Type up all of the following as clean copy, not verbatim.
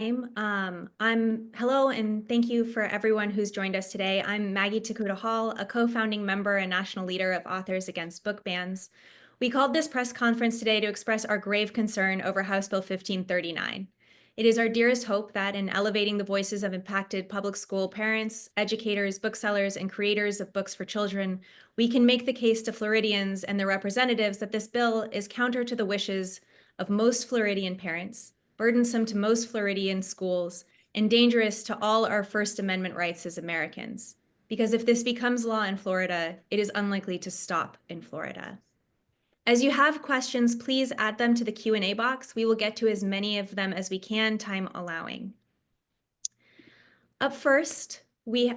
Hello and thank you for everyone who's joined us today. I'm Maggie Takuda-Hall, a co-founding member and national leader of Authors Against Book Bans. We called this press conference today to express our grave concern over House Bill 1539. It is our dearest hope that in elevating the voices of impacted public school parents, educators, booksellers, and creators of books for children, we can make the case to Floridians and their representatives that this bill is counter to the wishes of most Floridian parents, burdensome to most Floridian schools, and dangerous to all our First Amendment rights as Americans. Because if this becomes law in Florida, it is unlikely to stop in Florida. As you have questions, please add them to the Q&A box. We will get to as many of them as we can, time allowing. Up first,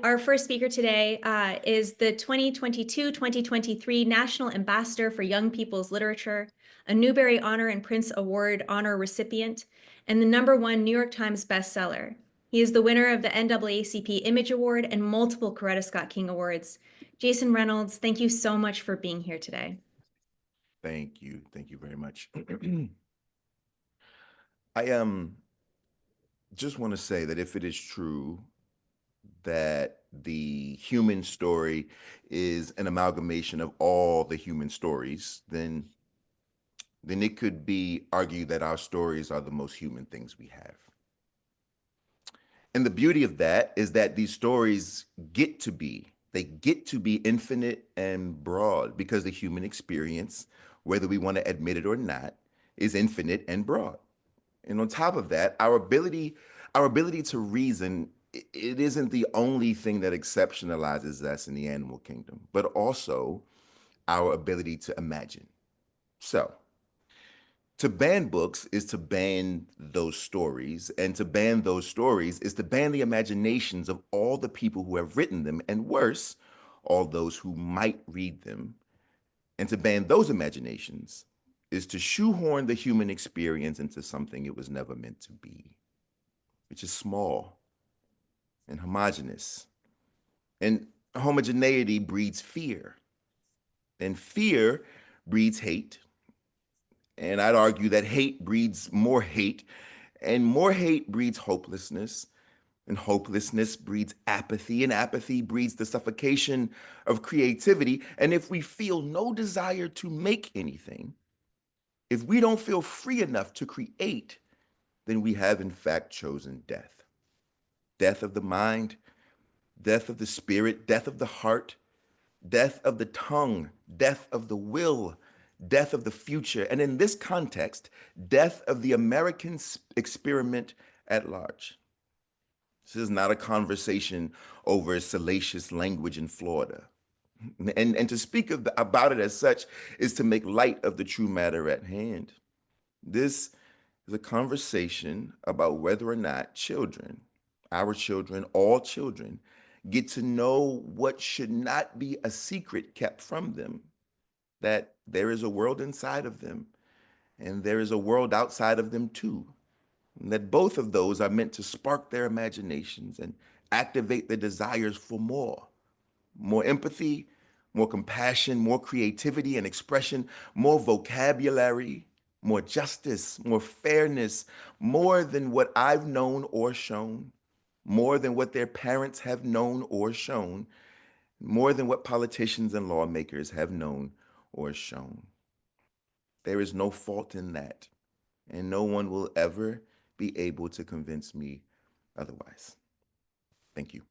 our first speaker today is the 2022-2023 National Ambassador for Young People's Literature, a Newbery Honor and Prince Award honor recipient, and the #1 New York Times bestseller. He is the winner of the NAACP Image Award and multiple Coretta Scott King Awards. Jason Reynolds, thank you so much for being here today. Thank you. Thank you very much. I just want to say that if it is true that the human story is an amalgamation of all the human stories, then it could be argued that our stories are the most human things we have. And the beauty of that is that these stories get to be infinite and broad because the human experience, whether we want to admit it or not, is infinite and broad. And on top of that, our ability to reason, it isn't the only thing that exceptionalizes us in the animal kingdom, but also our ability to imagine. So, to ban books is to ban those stories, and to ban those stories is to ban the imaginations of all the people who have written them, and worse, all those who might read them. And to ban those imaginations is to shoehorn the human experience into something it was never meant to be, which is small and homogeneous. And homogeneity breeds fear, and fear breeds hate. And I'd argue that hate breeds more hate, and more hate breeds hopelessness, and hopelessness breeds apathy, and apathy breeds the suffocation of creativity. And if we feel no desire to make anything, if we don't feel free enough to create, then we have in fact chosen death. Death of the mind, death of the spirit, death of the heart, death of the tongue, death of the will, death of the future, and in this context, death of the American experiment at large. This is not a conversation over salacious language in Florida. And to speak about it as such is to make light of the true matter at hand. This is a conversation about whether or not children, our children, all children, get to know what should not be a secret kept from them, that there is a world inside of them and there is a world outside of them too. And that both of those are meant to spark their imaginations and activate their desires for more empathy, more compassion, more creativity and expression, more vocabulary, more justice, more fairness, more than what I've known or shown, more than what their parents have known or shown, more than what politicians and lawmakers have known or shown. There is no fault in that, and no one will ever be able to convince me otherwise. Thank you.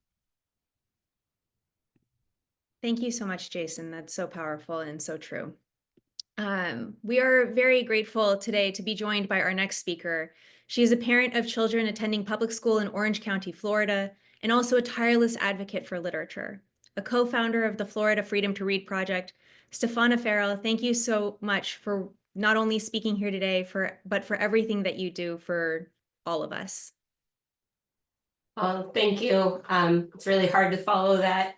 Thank you so much, Jason. That's so powerful and so true. We are very grateful today to be joined by our next speaker. She is a parent of children attending public school in Orange County, Florida, and also a tireless advocate for literature. A co-founder of the Florida Freedom to Read Project, Stephana Ferrell, thank you so much for not only speaking here today, but for everything that you do for all of us. Thank you. It's really hard to follow that.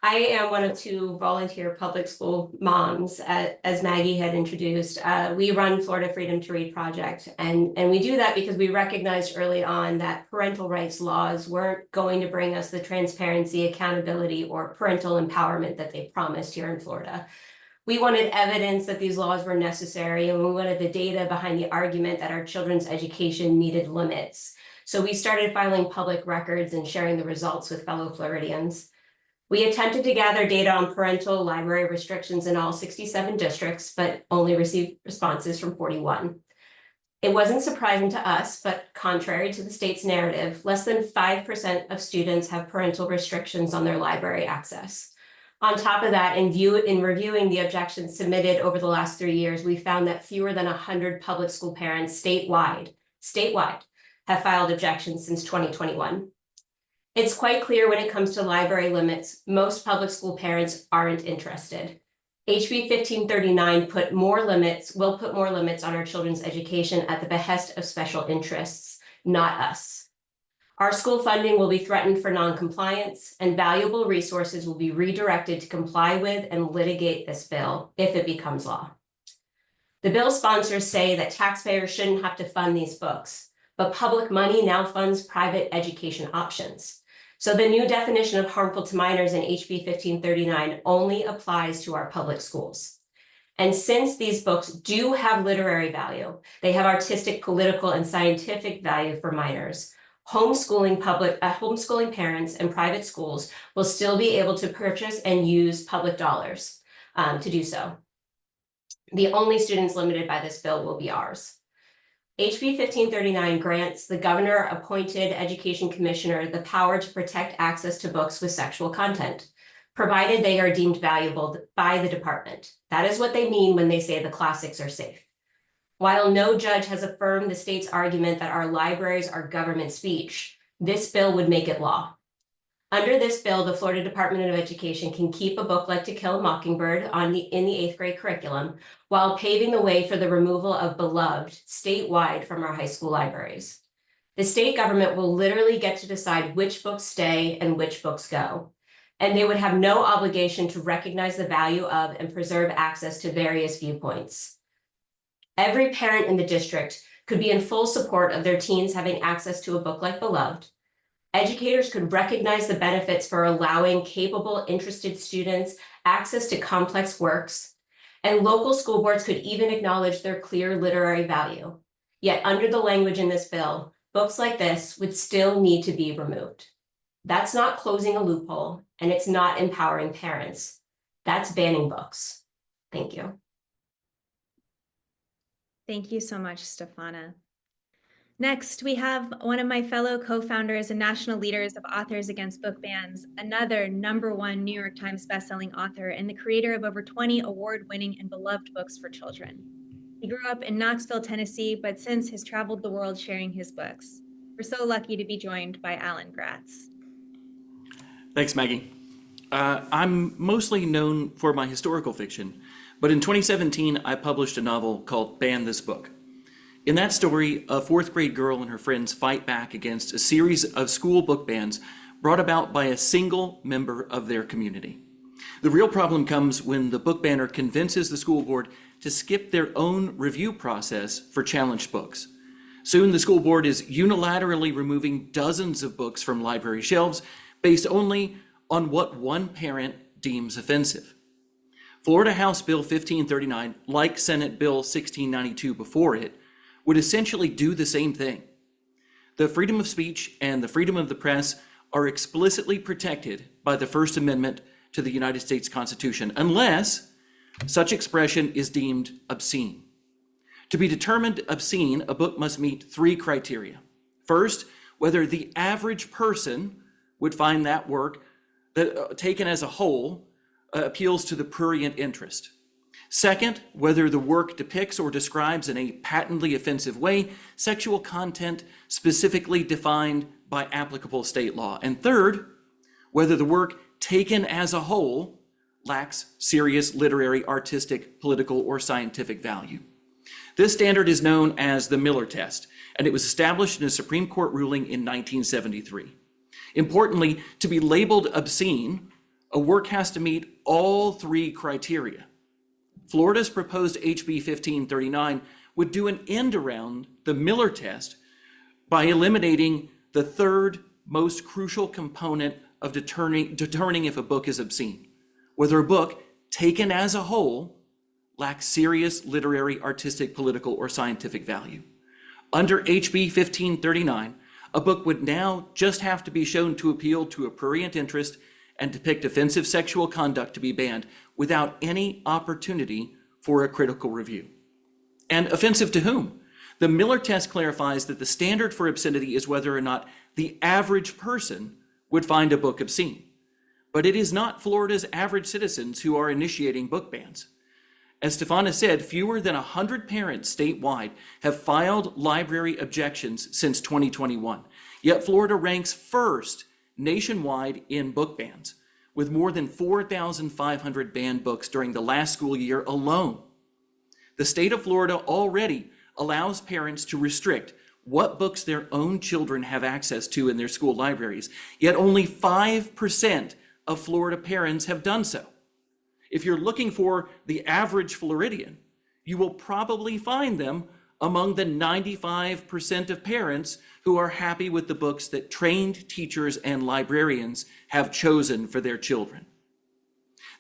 I am one of two volunteer public school moms, as Maggie had introduced. We run Florida Freedom to Read Project, and we do that because we recognized early on that parental rights laws weren't going to bring us the transparency, accountability, or parental empowerment that they promised here in Florida. We wanted evidence that these laws were necessary, and we wanted the data behind the argument that our children's education needed limits. So we started filing public records and sharing the results with fellow Floridians. We attempted to gather data on parental library restrictions in all 67 districts, but only received responses from 41. It wasn't surprising to us, but contrary to the state's narrative, less than 5% of students have parental restrictions on their library access. On top of that, in reviewing the objections submitted over the last 3 years, we found that fewer than 100 public school parents statewide have filed objections since 2021. It's quite clear when it comes to library limits, most public school parents aren't interested. HB 1539 will put more limits on our children's education at the behest of special interests, not us. Our school funding will be threatened for non-compliance, and valuable resources will be redirected to comply with and litigate this bill if it becomes law. The bill sponsors say that taxpayers shouldn't have to fund these books, but public money now funds private education options. So the new definition of harmful to minors in HB 1539 only applies to our public schools. And since these books do have literary value, they have artistic, political, and scientific value for minors. Homeschooling parents and private schools will still be able to purchase and use public dollars to do so. The only students limited by this bill will be ours. HB 1539 grants the governor-appointed education commissioner the power to protect access to books with sexual content, provided they are deemed valuable by the department. That is what they mean when they say the classics are safe. While no judge has affirmed the state's argument that our libraries are government speech, this bill would make it law. Under this bill, the Florida Department of Education can keep a book like To Kill a Mockingbird in the 8th grade curriculum while paving the way for the removal of Beloved statewide from our high school libraries. The state government will literally get to decide which books stay and which books go, and they would have no obligation to recognize the value of and preserve access to various viewpoints. Every parent in the district could be in full support of their teens having access to a book like Beloved. Educators could recognize the benefits for allowing capable, interested students access to complex works, and local school boards could even acknowledge their clear literary value. Yet under the language in this bill, books like this would still need to be removed. That's not closing a loophole, and it's not empowering parents. That's banning books. Thank you. Thank you so much, Stephana. Next, we have one of my fellow co-founders and national leaders of Authors Against Book Bans, another #1 New York Times bestselling author and the creator of over 20 award-winning and beloved books for children. He grew up in Knoxville, Tennessee, but since has traveled the world sharing his books. We're so lucky to be joined by Alan Gratz. Thanks, Maggie. I'm mostly known for my historical fiction, but in 2017, I published a novel called Ban This Book. In that story, a 4th grade girl and her friends fight back against a series of school book bans brought about by a single member of their community. The real problem comes when the book banner convinces the school board to skip their own review process for challenged books. Soon, the school board is unilaterally removing dozens of books from library shelves based only on what one parent deems offensive. Florida House Bill 1539, like Senate Bill 1692 before it, would essentially do the same thing. The freedom of speech and the freedom of the press are explicitly protected by the First Amendment to the United States Constitution, unless such expression is deemed obscene. To be determined obscene, a book must meet 3 criteria. First, whether the average person would find that work, taken as a whole, appeals to the prurient interest. Second, whether the work depicts or describes in a patently offensive way sexual content specifically defined by applicable state law. And third, whether the work taken as a whole lacks serious literary, artistic, political, or scientific value. This standard is known as the Miller test, and it was established in a Supreme Court ruling in 1973. Importantly, to be labeled obscene, a work has to meet all 3 criteria. Florida's proposed HB 1539 would do an end around the Miller test by eliminating the 3rd most crucial component of determining if a book is obscene, whether a book taken as a whole lack serious literary, artistic, political, or scientific value. Under HB 1539, a book would now just have to be shown to appeal to a prurient interest and depict offensive sexual conduct to be banned without any opportunity for a critical review. And offensive to whom? The Miller test clarifies that the standard for obscenity is whether or not the average person would find a book obscene. But it is not Florida's average citizens who are initiating book bans. As Stephana said, fewer than 100 parents statewide have filed library objections since 2021. Yet Florida ranks first nationwide in book bans, with more than 4,500 banned books during the last school year alone. The state of Florida already allows parents to restrict what books their own children have access to in their school libraries, yet only 5% of Florida parents have done so. If you're looking for the average Floridian, you will probably find them among the 95% of parents who are happy with the books that trained teachers and librarians have chosen for their children.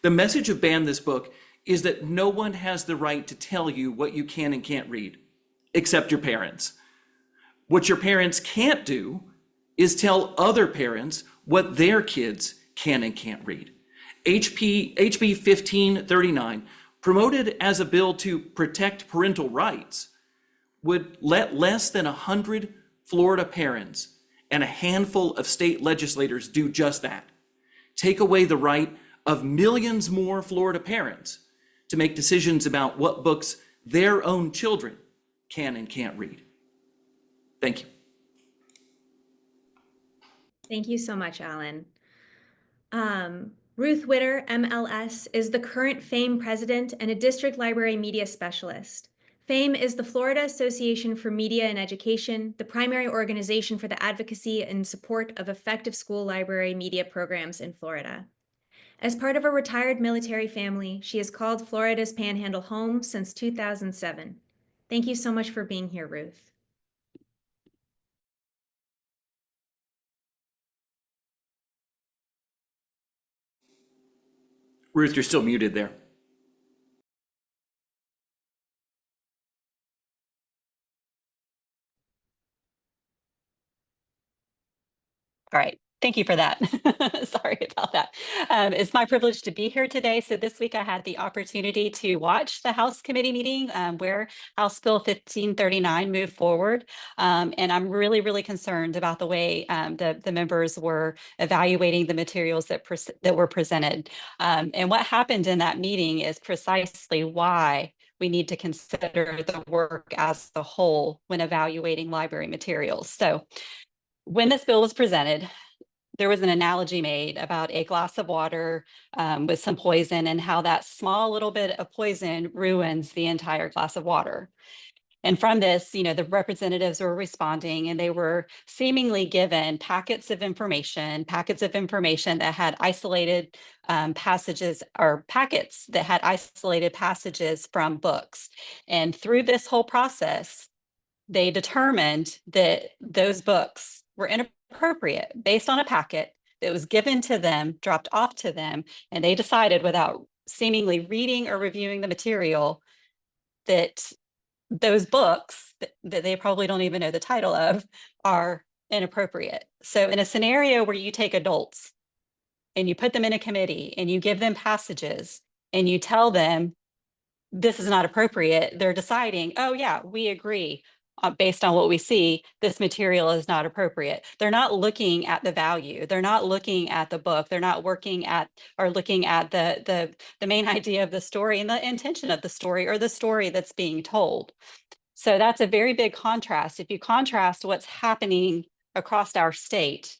The message of Ban This Book is that no one has the right to tell you what you can and can't read, except your parents. What your parents can't do is tell other parents what their kids can and can't read. HB 1539, promoted as a bill to protect parental rights, would let less than 100 Florida parents and a handful of state legislators do just that. Take away the right of millions more Florida parents to make decisions about what books their own children can and can't read. Thank you. Thank you so much, Alan. Ruth Witter, MLS, is the current FAME president and a district library media specialist. FAME is the Florida Association for Media and Education, the primary organization for the advocacy and support of effective school library media programs in Florida. As part of a retired military family, she has called Florida's Panhandle home since 2007. Thank you so much for being here, Ruth. Ruth, you're still muted there. All right. Thank you for that. Sorry about that. It's my privilege to be here today. So this week I had the opportunity to watch the House committee meeting where House Bill 1539 moved forward. And I'm really, really concerned about the way the members were evaluating the materials that were presented. And what happened in that meeting is precisely why we need to consider the work as a whole when evaluating library materials. So when this bill was presented, there was an analogy made about a glass of water with some poison and how that small little bit of poison ruins the entire glass of water. And from this, the representatives were responding and they were seemingly given packets of information that had isolated passages or packets that had isolated passages from books. And through this whole process, they determined that those books were inappropriate based on a packet that was given to them, dropped off to them, and they decided without seemingly reading or reviewing the material that those books that they probably don't even know the title of are inappropriate. So in a scenario where you take adults and you put them in a committee and you give them passages and you tell them this is not appropriate, they're deciding, oh yeah, we agree. Based on what we see, this material is not appropriate. They're not looking at the value. They're not looking at the book. They're not looking at the main idea of the story and the intention of the story or the story that's being told. So that's a very big contrast. If you contrast what's happening across our state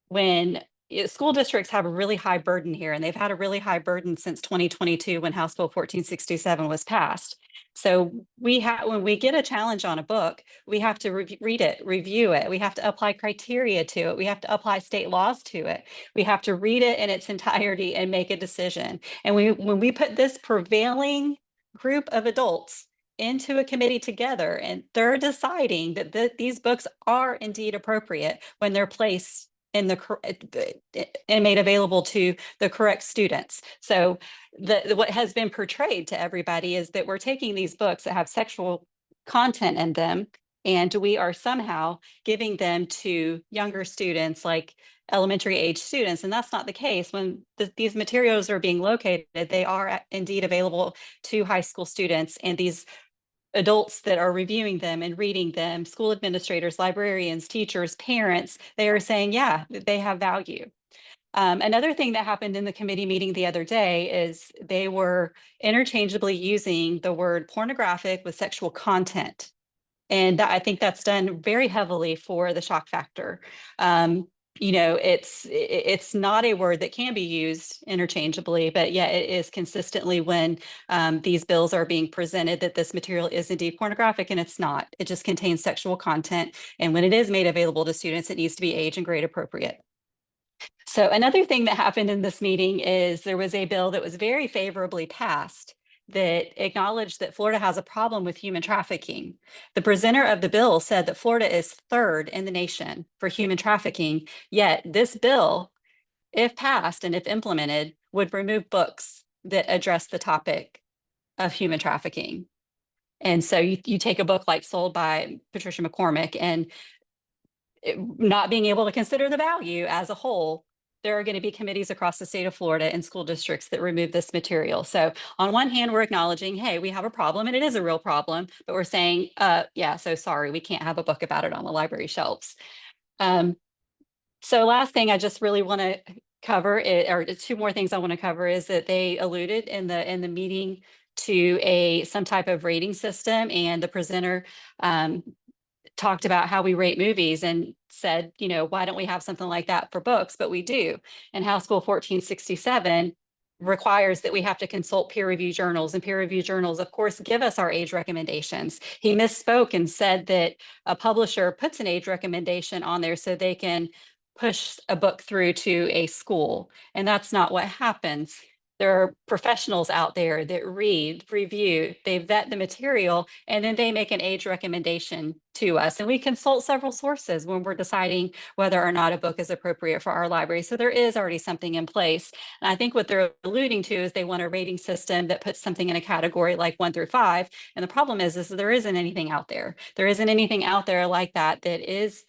when school districts have a really high burden here, and they've had a really high burden since 2022 when House Bill 1467 was passed. So when we get a challenge on a book, we have to read it, review it. We have to apply criteria to it. We have to apply state laws to it. We have to read it in its entirety and make a decision. And when we put this prevailing group of adults into a committee together and they're deciding that these books are indeed appropriate when they're placed and and made available to the correct students. So what has been portrayed to everybody is that we're taking these books that have sexual content in them, and we are somehow giving them to younger students, like elementary age students. And that's not the case. When these materials are being located, they are indeed available to high school students, and these adults that are reviewing them and reading them, school administrators, librarians, teachers, parents, they are saying, yeah, they have value. Another thing that happened in the committee meeting the other day is they were interchangeably using the word pornographic with sexual content. And I think that's done very heavily for the shock factor. It's not a word that can be used interchangeably, but yeah, it is consistently when these bills are being presented that this material is indeed pornographic, and it's not. It just contains sexual content. And when it is made available to students, it needs to be age and grade appropriate. So another thing that happened in this meeting is there was a bill that was very favorably passed that acknowledged that Florida has a problem with human trafficking. The presenter of the bill said that Florida is third in the nation for human trafficking, yet this bill, if passed and if implemented, would remove books that address the topic of human trafficking. And so you take a book like Sold by Patricia McCormick, and not being able to consider the value as a whole, there are going to be committees across the state of Florida and school districts that remove this material. So on one hand, we're acknowledging, hey, we have a problem, and it is a real problem, but we're saying, yeah, so sorry, we can't have a book about it on the library shelves. So last thing I just really want to cover, or two more things I want to cover, is that they alluded in the meeting to some type of rating system, and the presenter talked about how we rate movies and said, why don't we have something like that for books? But we do. And House Bill 1467 requires that we have to consult peer review journals, and peer review journals, of course, give us our age recommendations. He misspoke and said that a publisher puts an age recommendation on there so they can push a book through to a school. And that's not what happens. There are professionals out there that read, review, they vet the material, and then they make an age recommendation to us. And we consult several sources when we're deciding whether or not a book is appropriate for our library. So there is already something in place. And I think what they're alluding to is they want a rating system that puts something in a category like 1 through 5. And the problem is there isn't anything out there. There isn't anything out there like that is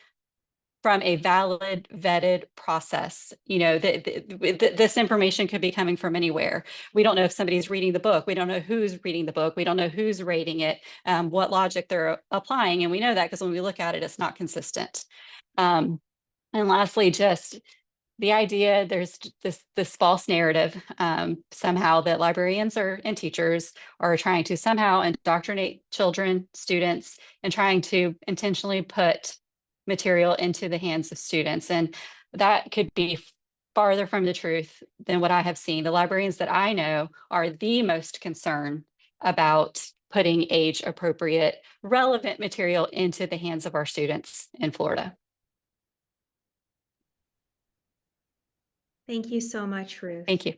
from a valid, vetted process. This information could be coming from anywhere. We don't know if somebody's reading the book. We don't know who's reading the book. We don't know who's rating it, what logic they're applying. And we know that because when we look at it, it's not consistent. And lastly, just the idea, there's this false narrative somehow that librarians and teachers are trying to somehow indoctrinate children, students, and trying to intentionally put material into the hands of students. And that could be farther from the truth than what I have seen. The librarians that I know are the most concerned about putting age appropriate, relevant material into the hands of our students in Florida. Thank you so much, Ruth. Thank you.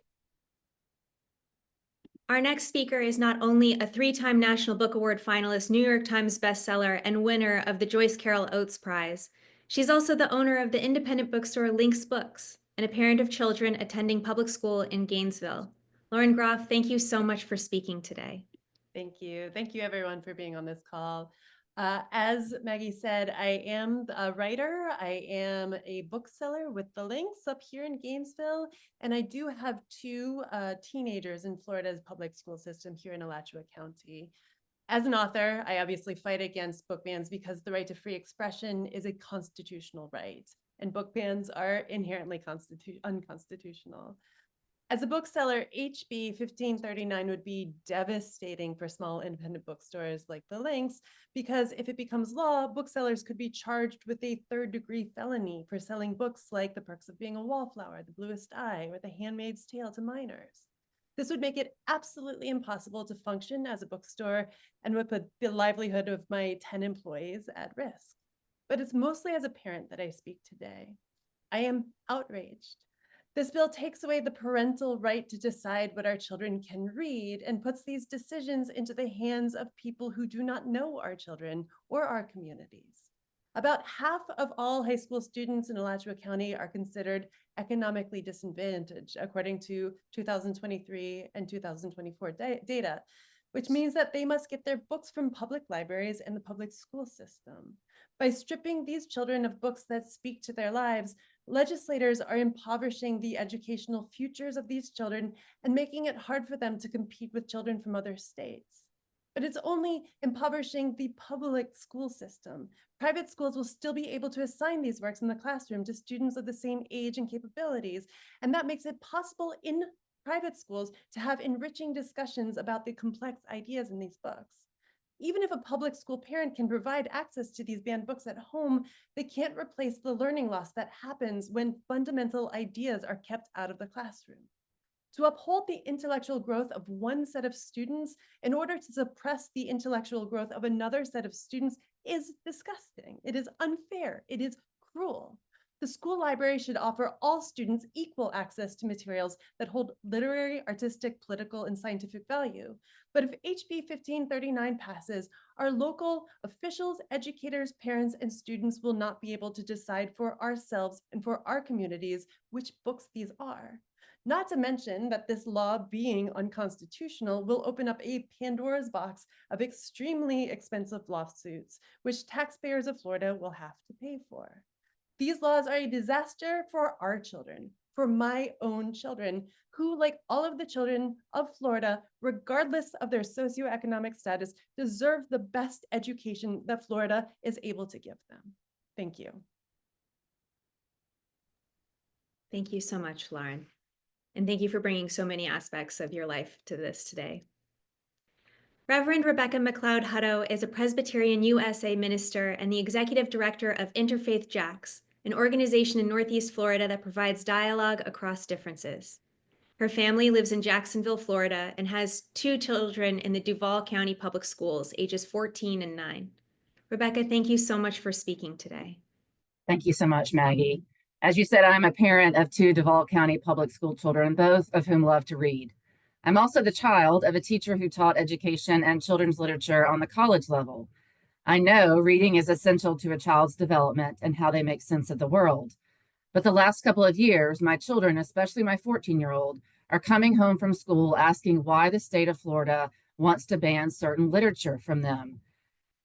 Our next speaker is not only a 3-time National Book Award finalist, New York Times bestseller, and winner of the Joyce Carol Oates Prize. She's also the owner of the independent bookstore Lynx Books and a parent of children attending public school in Gainesville. Lauren Groff, thank you so much for speaking today. Thank you. Thank you, everyone, for being on this call. As Maggie said, I am a writer. I am a bookseller with the Lynx up here in Gainesville, and I do have 2 teenagers in Florida's public school system here in Alachua County. As an author, I obviously fight against book bans because the right to free expression is a constitutional right, and book bans are inherently unconstitutional. As a bookseller, HB 1539 would be devastating for small independent bookstores like the Lynx, because if it becomes law, booksellers could be charged with a 3rd-degree felony for selling books like The Perks of Being a Wallflower, The Bluest Eye, or The Handmaid's Tale to minors. This would make it absolutely impossible to function as a bookstore and would put the livelihood of my 10 employees at risk. But it's mostly as a parent that I speak today. I am outraged. This bill takes away the parental right to decide what our children can read and puts these decisions into the hands of people who do not know our children or our communities. About half of all high school students in Alachua County are considered economically disadvantaged, according to 2023 and 2024 data, which means that they must get their books from public libraries and the public school system. By stripping these children of books that speak to their lives, legislators are impoverishing the educational futures of these children and making it hard for them to compete with children from other states. But it's only impoverishing the public school system. Private schools will still be able to assign these works in the classroom to students of the same age and capabilities, and that makes it possible in private schools to have enriching discussions about the complex ideas in these books. Even if a public school parent can provide access to these banned books at home, they can't replace the learning loss that happens when fundamental ideas are kept out of the classroom. To uphold the intellectual growth of one set of students in order to suppress the intellectual growth of another set of students is disgusting. It is unfair. It is cruel. The school library should offer all students equal access to materials that hold literary, artistic, political, and scientific value. But if HB 1539 passes, our local officials, educators, parents, and students will not be able to decide for ourselves and for our communities which books these are. Not to mention that this law, being unconstitutional, will open up a Pandora's box of extremely expensive lawsuits, which taxpayers of Florida will have to pay for. These laws are a disaster for our children, for my own children, who, like all of the children of Florida, regardless of their socioeconomic status, deserve the best education that Florida is able to give them. Thank you. Thank you so much, Lauren. And thank you for bringing so many aspects of your life to this today. Reverend Rebekah Hutto is a Presbyterian USA minister and the executive director of Interfaith Jax, an organization in Northeast Florida that provides dialogue across differences. Her family lives in Jacksonville, Florida, and has 2 children in the Duval County Public Schools, ages 14 and 9. Rebekah, thank you so much for speaking today. Thank you so much, Maggie. As you said, I'm a parent of 2 Duval County public school children, both of whom love to read. I'm also the child of a teacher who taught education and children's literature on the college level. I know reading is essential to a child's development and how they make sense of the world. But the last couple of years, my children, especially my 14-year-old, are coming home from school asking why the state of Florida wants to ban certain literature from them.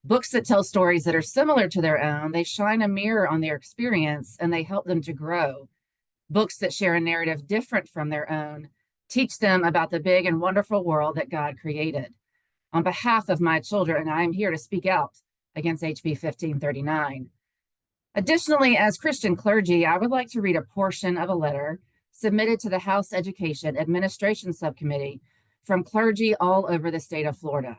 Books that tell stories that are similar to their own, they shine a mirror on their experience and they help them to grow. Books that share a narrative different from their own teach them about the big and wonderful world that God created. On behalf of my children, I am here to speak out against HB 1539. Additionally, as Christian clergy, I would like to read a portion of a letter submitted to the House Education Administration Subcommittee from clergy all over the state of Florida.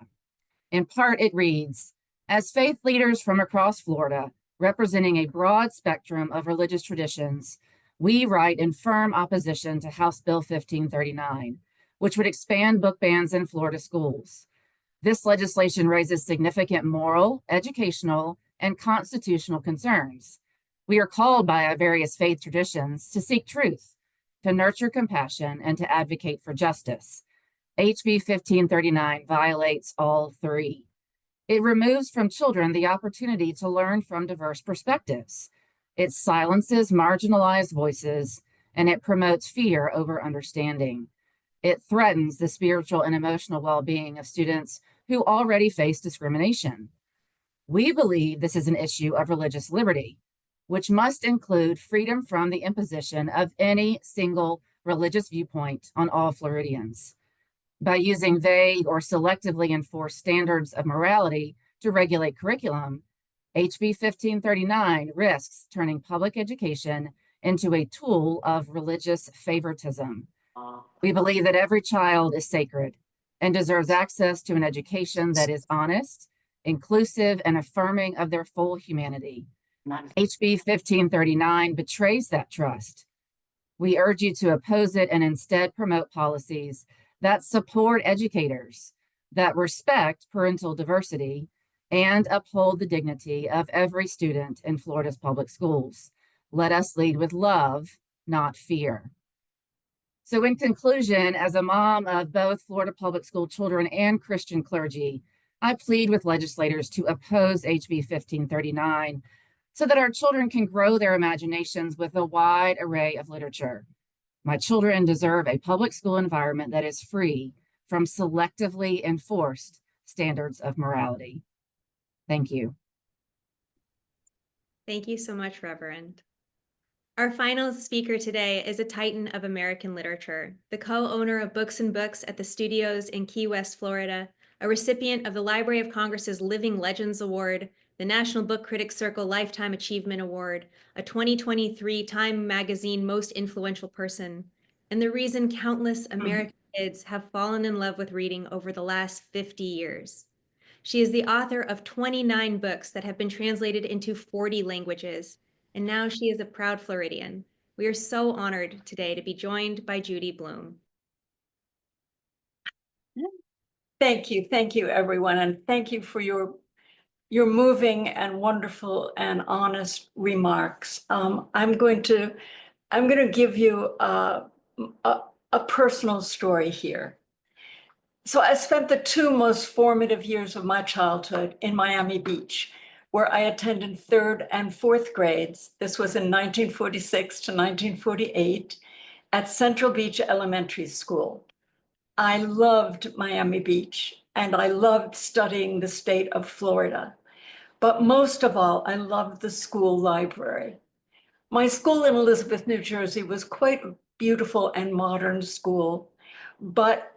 In part, it reads, "As faith leaders from across Florida, representing a broad spectrum of religious traditions, we write in firm opposition to House Bill 1539, which would expand book bans in Florida schools. This legislation raises significant moral, educational, and constitutional concerns. We are called by our various faith traditions to seek truth, to nurture compassion, and to advocate for justice. HB 1539 violates all 3. It removes from children the opportunity to learn from diverse perspectives. It silences marginalized voices, and it promotes fear over understanding. It threatens the spiritual and emotional well-being of students who already face discrimination. We believe this is an issue of religious liberty, which must include freedom from the imposition of any single religious viewpoint on all Floridians. By using vague or selectively enforced standards of morality to regulate curriculum, HB 1539 risks turning public education into a tool of religious favoritism. We believe that every child is sacred and deserves access to an education that is honest, inclusive, and affirming of their full humanity. HB 1539 betrays that trust. We urge you to oppose it and instead promote policies that support educators, that respect parental diversity, and uphold the dignity of every student in Florida's public schools. Let us lead with love, not fear. So in conclusion, as a mom of both Florida public school children and Christian clergy, I plead with legislators to oppose HB 1539 so that our children can grow their imaginations with a wide array of literature. My children deserve a public school environment that is free from selectively enforced standards of morality. Thank you. Thank you so much, Reverend. Our final speaker today is a titan of American literature, the co-owner of Books and Books at the Studios in Key West, Florida, a recipient of the Library of Congress's Living Legends Award, the National Book Critics Circle Lifetime Achievement Award, a 2023 Time Magazine Most Influential Person, and the reason countless American kids have fallen in love with reading over the last 50 years. She is the author of 29 books that have been translated into 40 languages, and now she is a proud Floridian. We are so honored today to be joined by Judy Blume. Thank you, everyone, and thank you for your moving and wonderful and honest remarks. I'm going to give you a personal story here. So I spent the 2 most formative years of my childhood in Miami Beach, where I attended 3rd and 4th grades. This was in 1946 to 1948 at Central Beach Elementary School. I loved Miami Beach, and I loved studying the state of Florida. But most of all, I loved the school library. My school in Elizabeth, New Jersey was quite a beautiful and modern school, but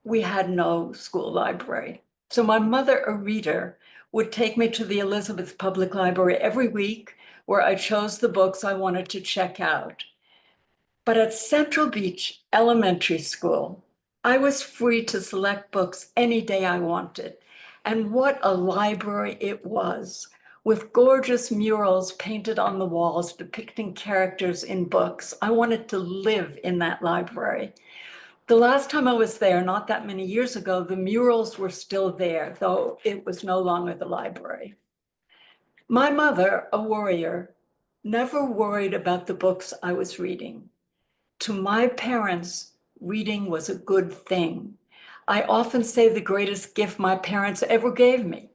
we had no school library. So my mother, a reader, would take me to the Elizabeth Public Library every week, where I chose the books I wanted to check out. But at Central Beach Elementary School, I was free to select books any day I wanted. And what a library it was, with gorgeous murals painted on the walls depicting characters in books. I wanted to live in that library. The last time I was there, not that many years ago, the murals were still there, though it was no longer the library. My mother, a warrior, never worried about the books I was reading. To my parents, reading was a good thing. I often say the greatest gift my parents ever gave me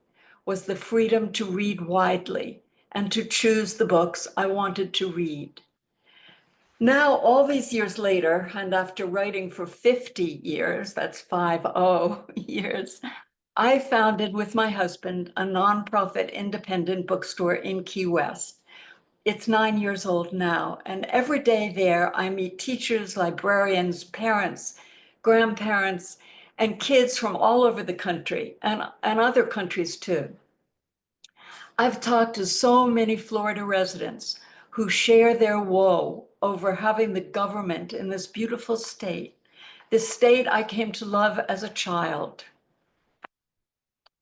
was the freedom to read widely and to choose the books I wanted to read. Now, all these years later, and after writing for 50 years, that's 50 years, I founded with my husband a nonprofit independent bookstore in Key West. It's 9 years old now, and every day there I meet teachers, librarians, parents, grandparents, and kids from all over the country and other countries too. I've talked to so many Florida residents who share their woe over having the government in this beautiful state, this state I came to love as a child,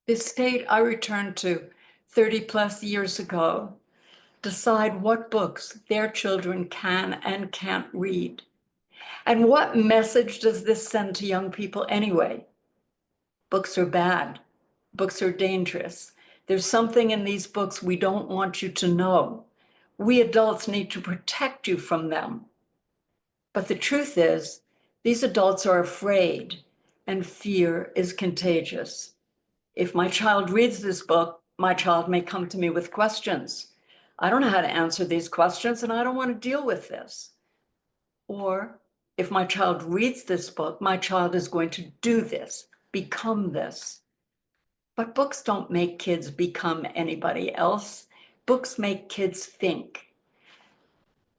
this state I returned to 30 plus years ago, decide what books their children can and can't read. And what message does this send to young people anyway? Books are bad. Books are dangerous. There's something in these books we don't want you to know. We adults need to protect you from them. But the truth is, these adults are afraid, and fear is contagious. If my child reads this book, my child may come to me with questions. I don't know how to answer these questions, and I don't want to deal with this. Or if my child reads this book, my child is going to do this, become this. But books don't make kids become anybody else. Books make kids think.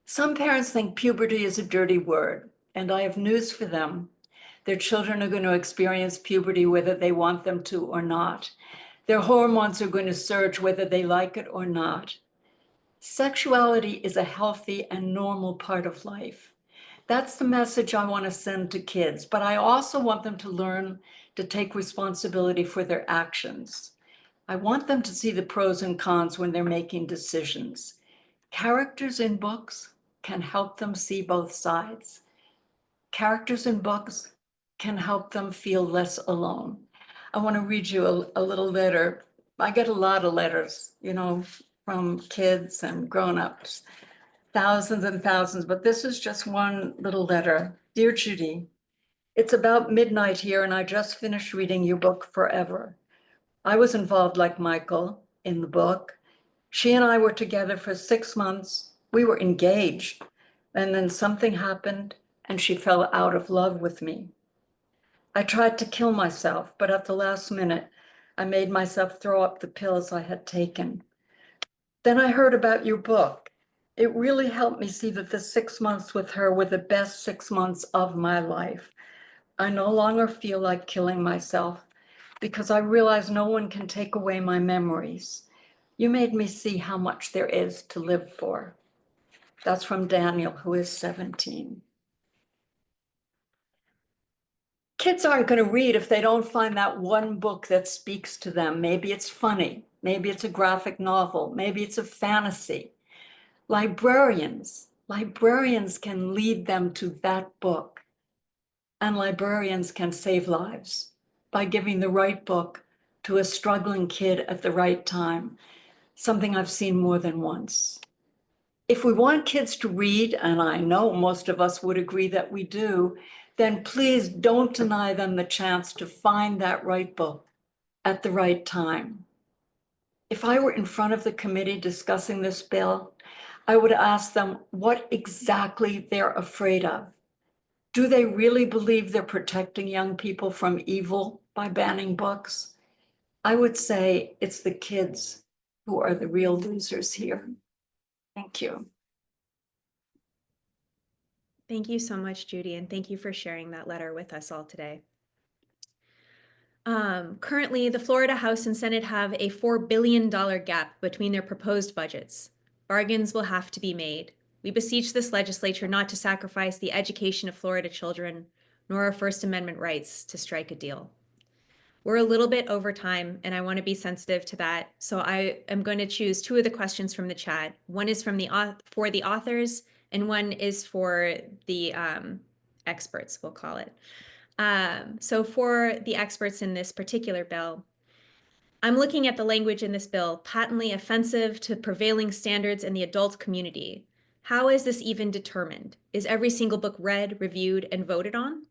Some parents think puberty is a dirty word, and I have news for them. Their children are going to experience puberty whether they want them to or not. Their hormones are going to surge whether they like it or not. Sexuality is a healthy and normal part of life. That's the message I want to send to kids, but I also want them to learn to take responsibility for their actions. I want them to see the pros and cons when they're making decisions. Characters in books can help them see both sides. Characters in books can help them feel less alone. I want to read you a little letter. I get a lot of letters, from kids and grown-ups, thousands and thousands, but this is just one little letter. Dear Judy, it's about midnight here and I just finished reading your book, Forever. I was involved like Michael in the book, She and I were together for 6 months. We were engaged. And then something happened and she fell out of love with me. I tried to kill myself, but at the last minute, I made myself throw up the pills I had taken. Then I heard about your book. It really helped me see that the 6 months with her were the best 6 months of my life. I no longer feel like killing myself because I realize no one can take away my memories. You made me see how much there is to live for. That's from Daniel, who is 17. Kids aren't going to read if they don't find that one book that speaks to them. Maybe it's funny. Maybe it's a graphic novel. Maybe it's a fantasy. Librarians can lead them to that book. And librarians can save lives by giving the right book to a struggling kid at the right time, something I've seen more than once. If we want kids to read, and I know most of us would agree that we do, then please don't deny them the chance to find that right book at the right time. If I were in front of the committee discussing this bill, I would ask them what exactly they're afraid of. Do they really believe they're protecting young people from evil by banning books? I would say it's the kids who are the real losers here. Thank you. Thank you so much, Judy, and thank you for sharing that letter with us all today. Currently, the Florida House and Senate have a $4 billion gap between their proposed budgets. Bargains will have to be made. We beseech this legislature not to sacrifice the education of Florida children, nor our First Amendment rights to strike a deal. We're a little bit over time, and I want to be sensitive to that. So I am going to choose two of the questions from the chat. One is from for the authors, and one is for the experts, we'll call it. So for the experts in this particular bill, I'm looking at the language in this bill, patently offensive to prevailing standards in the adult community. How is this even determined? Is every single book read, reviewed, and voted on?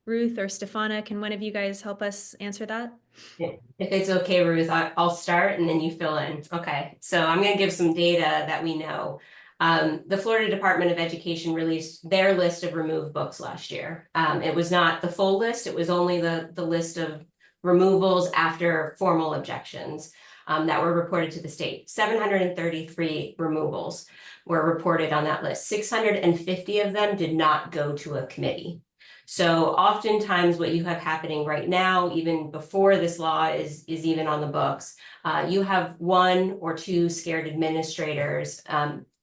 Ruth or Stephana, can one of you guys help us answer that? If it's okay, Ruth, I'll start and then you fill in. Okay, so I'm going to give some data that we know. The Florida Department of Education released their list of removed books last year. It was not the full list. It was only the list of removals after formal objections that were reported to the state. 733 removals were reported on that list. 650 of them did not go to a committee. So oftentimes what you have happening right now, even before this law is even on the books, you have one or two scared administrators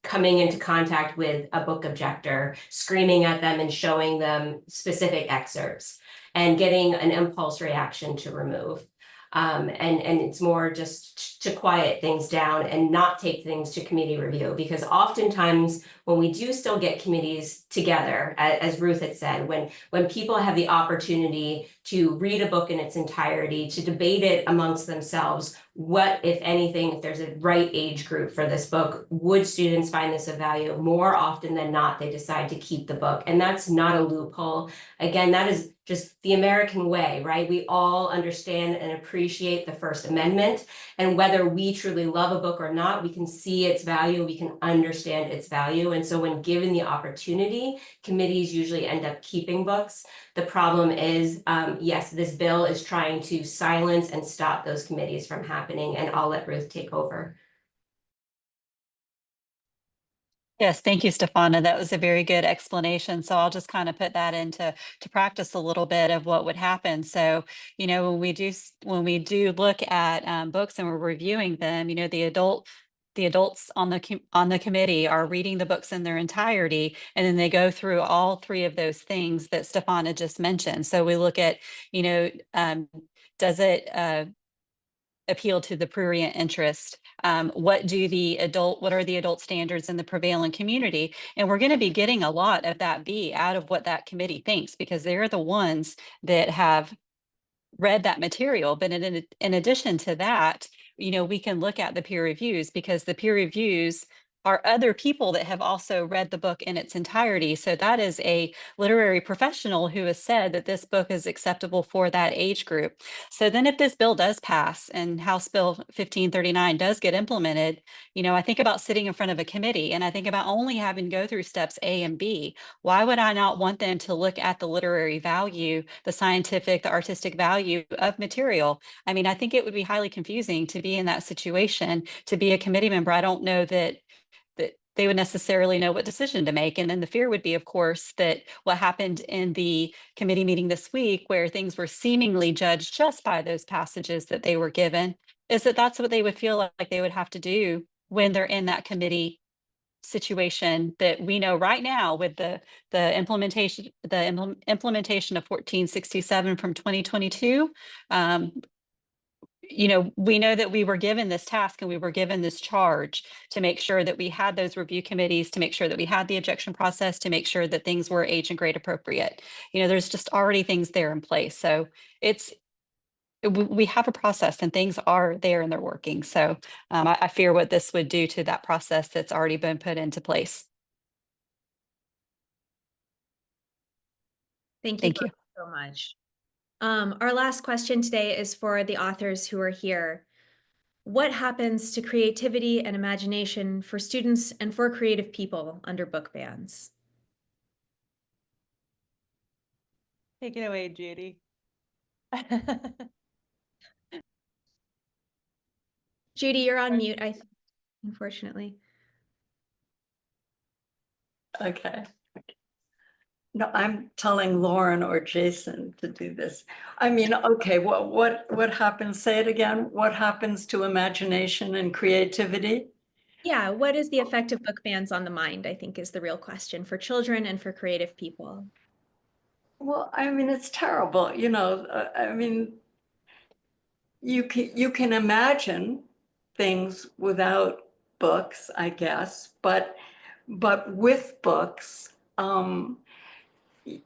coming into contact with a book objector, screaming at them and showing them specific excerpts and getting an impulse reaction to remove. And it's more just to quiet things down and not take things to committee review, because oftentimes when we do still get committees together, as Ruth had said, when people have the opportunity to read a book in its entirety, to debate it amongst themselves, what, if anything, if there's a right age group for this book, would students find this of value? More often than not, they decide to keep the book. And that's not a loophole. Again, that is just the American way, right? We all understand and appreciate the First Amendment, and whether we truly love a book or not, we can see its value, we can understand its value. And so when given the opportunity, committees usually end up keeping books. The problem is, yes, this bill is trying to silence and stop those committees from happening, and I'll let Ruth take over. Yes, thank you, Stephana. That was a very good explanation. So I'll just kind of put that into practice a little bit of what would happen. So, you know, when we do look at books and we're reviewing them, you know, the adults on the committee are reading the books in their entirety, and then they go through all three of those things that Stephana just mentioned. So we look at, you know, does it appeal to the prurient interest? What are the adult standards in the prevailing community? And we're going to be getting a lot of that out of what that committee thinks, because they're the ones that have read that material. But in addition to that, you know, we can look at the peer reviews, because the peer reviews are other people that have also read the book in its entirety. So that is a literary professional who has said that this book is acceptable for that age group. So then if this bill does pass and House Bill 1539 does get implemented, I think about sitting in front of a committee and I think about only having to go through steps A and B. Why would I not want them to look at the literary value, the scientific, the artistic value of material? I mean, I think it would be highly confusing to be in that situation, to be a committee member. I don't know that they would necessarily know what decision to make. And then the fear would be, of course, that what happened in the committee meeting this week, where things were seemingly judged just by those passages that they were given, is that that's what they would feel like they would have to do when they're in that committee situation that we know right now with the implementation of 1467 from 2022. We know that we were given this task and we were given this charge to make sure that we had those review committees, to make sure that we had the objection process, to make sure that things were age and grade appropriate. There's just already things there in place. So we have a process and things are there and they're working. So I fear what this would do to that process that's already been put into place. Thank you both so much. Our last question today is for the authors who are here. What happens to creativity and imagination for students and for creative people under book bans? Take it away, Judy. Judy, you're on mute, I think, unfortunately. Okay. No, I'm telling Lauren or Jason to do this. I mean, okay, what happens? Say it again. What happens to imagination and creativity? Yeah, what is the effect of book bans on the mind, I think is the real question for children and for creative people. Well, I mean, it's terrible. I mean, you can imagine things without books, I guess, but with books,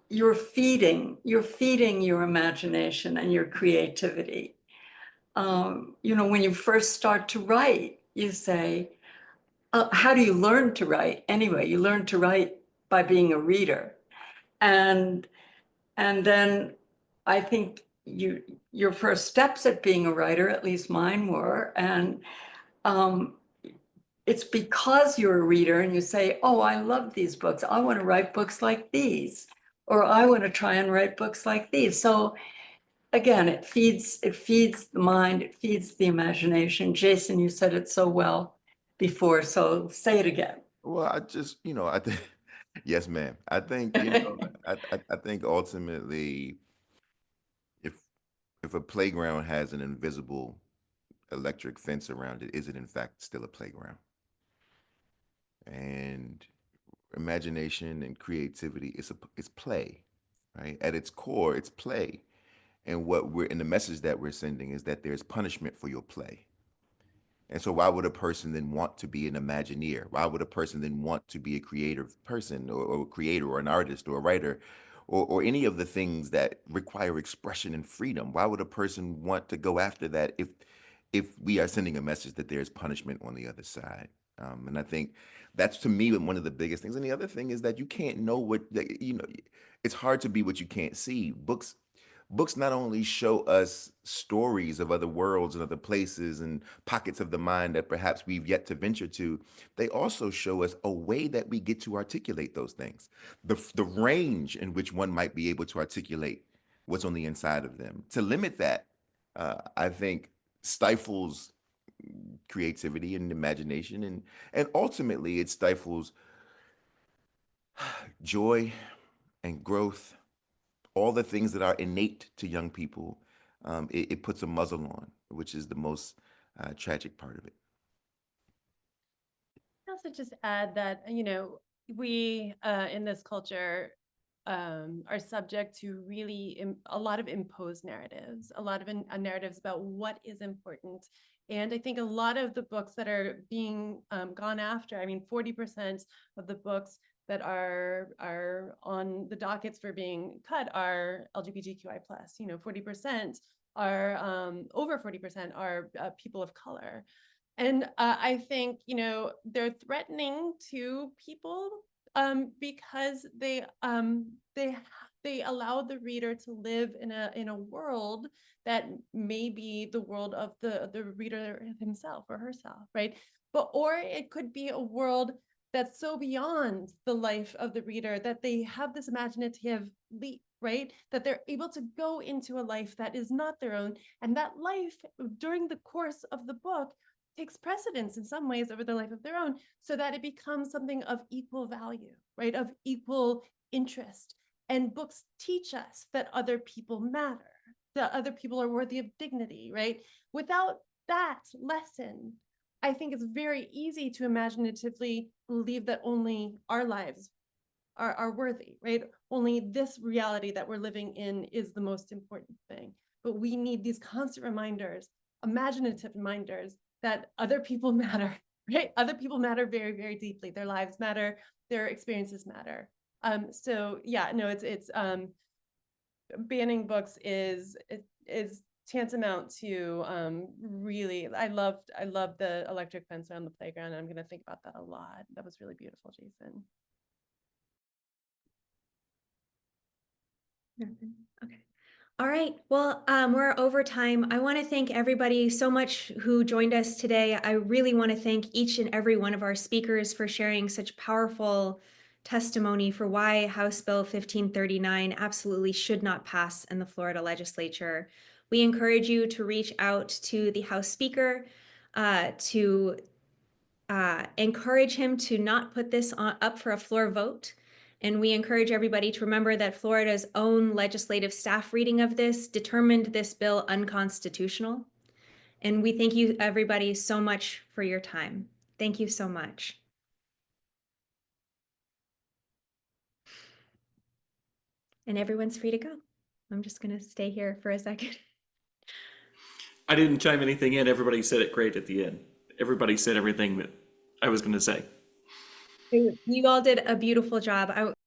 you're feeding your imagination and your creativity. When you first start to write, you say, how do you learn to write? Anyway, you learn to write by being a reader. And then I think your first steps at being a writer, at least mine were, and it's because you're a reader and you say, oh, I love these books. I want to write books like these, or I want to try and write books like these. So again, it feeds the mind, it feeds the imagination. Jason, you said it so well before, so say it again. Well, I just, I think, yes, ma'am. I think, I think ultimately, if a playground has an invisible electric fence around it, is it in fact still a playground? And imagination and creativity is play, right? At its core, it's play. And the message that we're sending is that there's punishment for your play. And so why would a person then want to be an Imagineer? Why would a person then want to be a creative person or a creator or an artist or a writer or any of the things that require expression and freedom? Why would a person want to go after that if we are sending a message that there's punishment on the other side? And I think that's, to me, one of the biggest things. And the other thing is that you can't know it's hard to be what you can't see. Books not only show us stories of other worlds and other places and pockets of the mind that perhaps we've yet to venture to, they also show us a way that we get to articulate those things, the range in which one might be able to articulate what's on the inside of them. To limit that, I think, stifles creativity and imagination, and ultimately it stifles joy and growth, all the things that are innate to young people. It puts a muzzle on, which is the most tragic part of it. I also just add that, we in this culture are subject to really a lot of imposed narratives, a lot of narratives about what is important. And I think a lot of the books that are being gone after, 40% of the books that are on the dockets for being cut are LGBTQI+. 40% are over 40% are people of color. And I think, you know, they're threatening to people because they allow the reader to live in a world that may be the world of the reader himself or herself, right? But or it could be a world that's so beyond the life of the reader that they have this imaginative leap, right? That they're able to go into a life that is not their own, and that life during the course of the book takes precedence in some ways over the life of their own, so that it becomes something of equal value, right? Of equal interest. And books teach us that other people matter, that other people are worthy of dignity, right? Without that lesson, I think it's very easy to imaginatively believe that only our lives are worthy, right? Only this reality that we're living in is the most important thing. But we need these constant reminders, imaginative reminders, that other people matter, right? Other people matter very, very deeply. Their lives matter, their experiences matter. So yeah, no, it's banning books is tantamount to really, I love the electric fence around the playground, and I'm gonna think about that a lot. That was really beautiful, Jason. Nothing. Okay. All right. Well, we're over time. I want to thank everybody so much who joined us today. I really want to thank each and every one of our speakers for sharing such powerful testimony for why House Bill 1539 absolutely should not pass in the Florida legislature. We encourage you to reach out to the House Speaker to encourage him to not put this up for a floor vote. And we encourage everybody to remember that Florida's own legislative staff reading of this determined this bill unconstitutional. And we thank you, everybody, so much for your time. Thank you so much. And everyone's free to go. I'm just going to stay here for a second. I didn't chime anything in. Everybody said it great at the end. Everybody said everything that I was going to say. You all did a beautiful job.